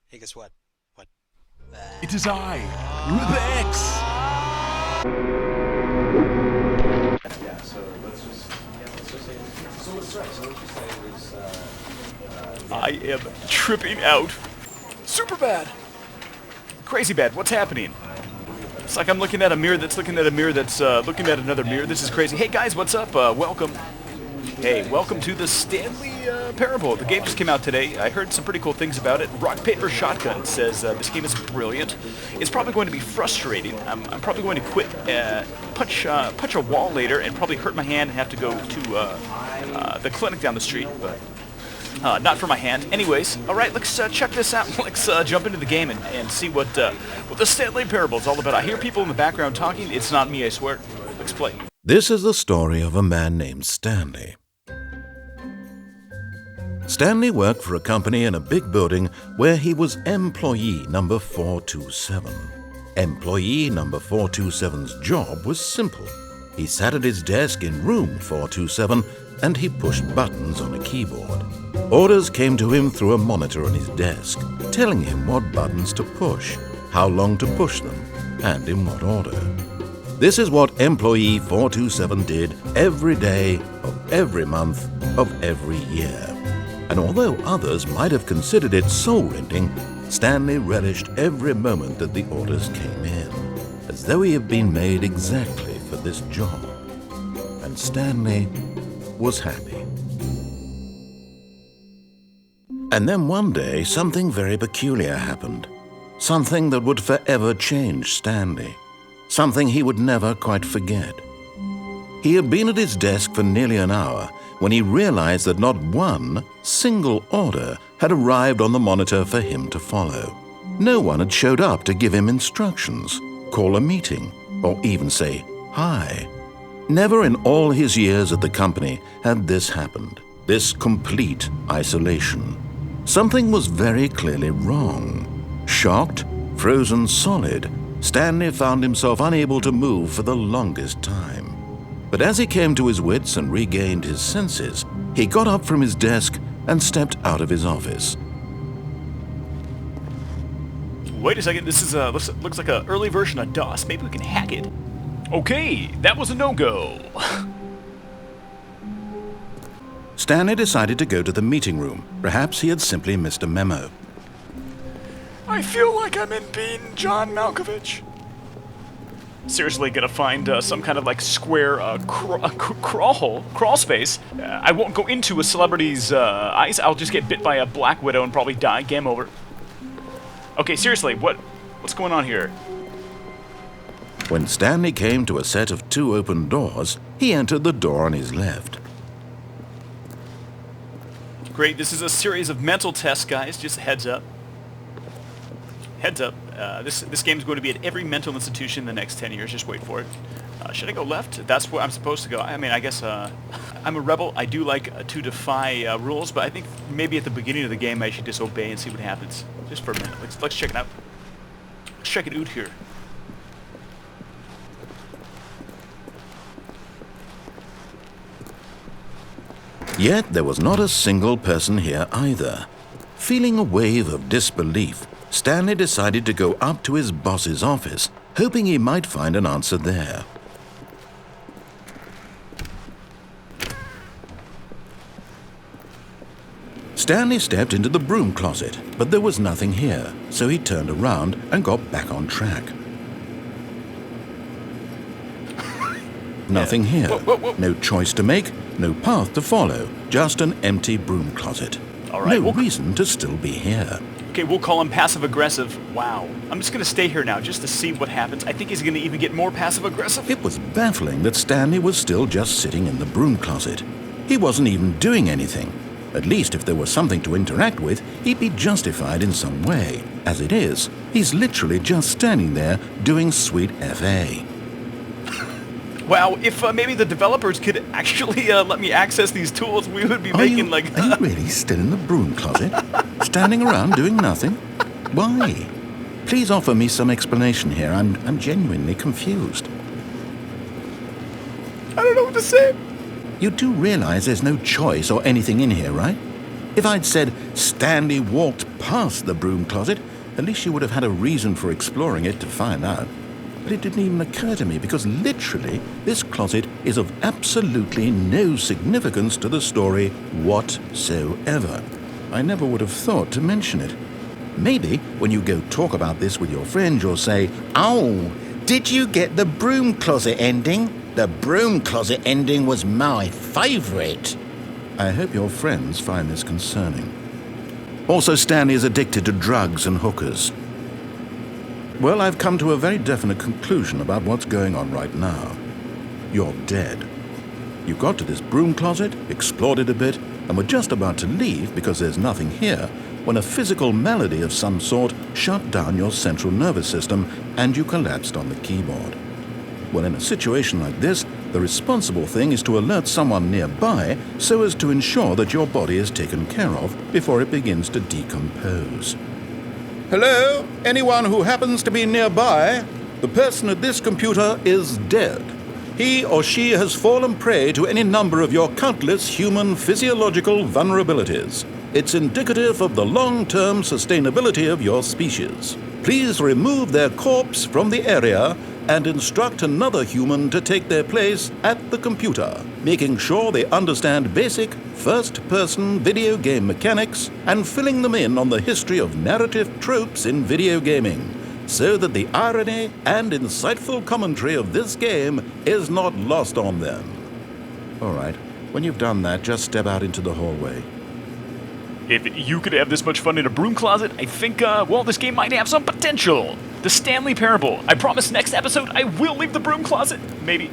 Hey, guess what? What? It is I, Rex! Yeah, so let's just say, so let's try. So let's just say it was, I am tripping out. Super bad. Crazy bad. What's happening? It's like I'm looking at a mirror that's looking at a mirror that's looking at another mirror. This is crazy. Hey guys, what's up? Welcome. Hey, welcome to the Stanley Parable. The game just came out today. I heard some pretty cool things about it. RockPaperShotgun says this game is brilliant. It's probably going to be frustrating. I'm probably going to quit, punch a wall later, and probably hurt my hand and have to go to the clinic down the street. But not for my hand. Anyways, all right, let's check this out. Let's jump into the game and see what the Stanley Parable is all about. I hear people in the background talking. It's not me, I swear. Let's play. This is the story of a man named Stanley. Stanley worked for a company in a big building where he was employee number 427. Employee number 427's job was simple. He sat at his desk in room 427 and he pushed buttons on a keyboard. Orders came to him through a monitor on his desk, telling him what buttons to push, how long to push them, and in what order. This is what employee 427 did every day of every month of every year. And although others might have considered it soul-rending, Stanley relished every moment that the orders came in, as though he had been made exactly for this job. And Stanley was happy. And then one day, something very peculiar happened. Something that would forever change Stanley. Something he would never quite forget. He had been at his desk for nearly an hour when he realized that not one single order had arrived on the monitor for him to follow. No one had showed up to give him instructions, call a meeting, or even say hi. Never in all his years at the company had this happened, this complete isolation. Something was very clearly wrong. Shocked, frozen solid, Stanley found himself unable to move for the longest time. But as he came to his wits and regained his senses, he got up from his desk and stepped out of his office. Wait a second, this is looks like an early version of DOS. Maybe we can hack it. Okay, that was a no-go. Stanley decided to go to the meeting room. Perhaps he had simply missed a memo. I feel like I'm in Bean John Malkovich. Seriously, gonna find some kind of like square crawl space. I won't go into a celebrity's eyes. I'll just get bit by a black widow and probably die. Game over. Okay, seriously, what's going on here? When Stanley came to a set of two open doors, he entered the door on his left. Great, this is a series of mental tests, guys. Just a heads up. Heads up. This game is going to be at every mental institution in the next 10 years. Just wait for it. Should I go left? That's where I'm supposed to go. I mean, I guess I'm a rebel. I do like to defy rules, but I think maybe at the beginning of the game I should disobey and see what happens. Just for a minute. Let's check it out. Let's check it out here. Yet there was not a single person here either. Feeling a wave of disbelief, Stanley decided to go up to his boss's office, hoping he might find an answer there. Stanley stepped into the broom closet, but there was nothing here, so he turned around and got back on track. Nothing here. No choice to make, no path to follow, just an empty broom closet. All right, no reason to still be here. Okay, we'll call him passive-aggressive. Wow. I'm just going to stay here now just to see what happens. I think he's going to even get more passive-aggressive. It was baffling that Stanley was still just sitting in the broom closet. He wasn't even doing anything. At least if there was something to interact with, he'd be justified in some way. As it is, he's literally just standing there doing sweet FA. Wow, if maybe the developers could actually let me access these tools, we would be making like... Are you really still in the broom closet? Standing around doing nothing? Why? Please offer me some explanation here. I'm genuinely confused. I don't know what to say. You do realize there's no choice or anything in here, right? If I'd said Stanley walked past the broom closet, at least you would have had a reason for exploring it to find out. But it didn't even occur to me because literally this closet is of absolutely no significance to the story whatsoever. I never would have thought to mention it. Maybe when you go talk about this with your friends, you'll say, "Oh, did you get the broom closet ending? The broom closet ending was my favorite." I hope your friends find this concerning. Also, Stanley is addicted to drugs and hookers. Well, I've come to a very definite conclusion about what's going on right now. You're dead. You got to this broom closet, explored it a bit, and were just about to leave because there's nothing here when a physical malady of some sort shut down your central nervous system and you collapsed on the keyboard. Well, in a situation like this, the responsible thing is to alert someone nearby so as to ensure that your body is taken care of before it begins to decompose. Hello? Anyone who happens to be nearby? The person at this computer is dead. He or she has fallen prey to any number of your countless human physiological vulnerabilities. It's indicative of the long-term sustainability of your species. Please remove their corpse from the area and instruct another human to take their place at the computer, making sure they understand basic first-person video game mechanics and filling them in on the history of narrative tropes in video gaming, so that the irony and insightful commentary of this game is not lost on them. All right, when you've done that, just step out into the hallway. If you could have this much fun in a broom closet, I think, well, this game might have some potential. The Stanley Parable. I promise next episode I will leave the broom closet. Maybe.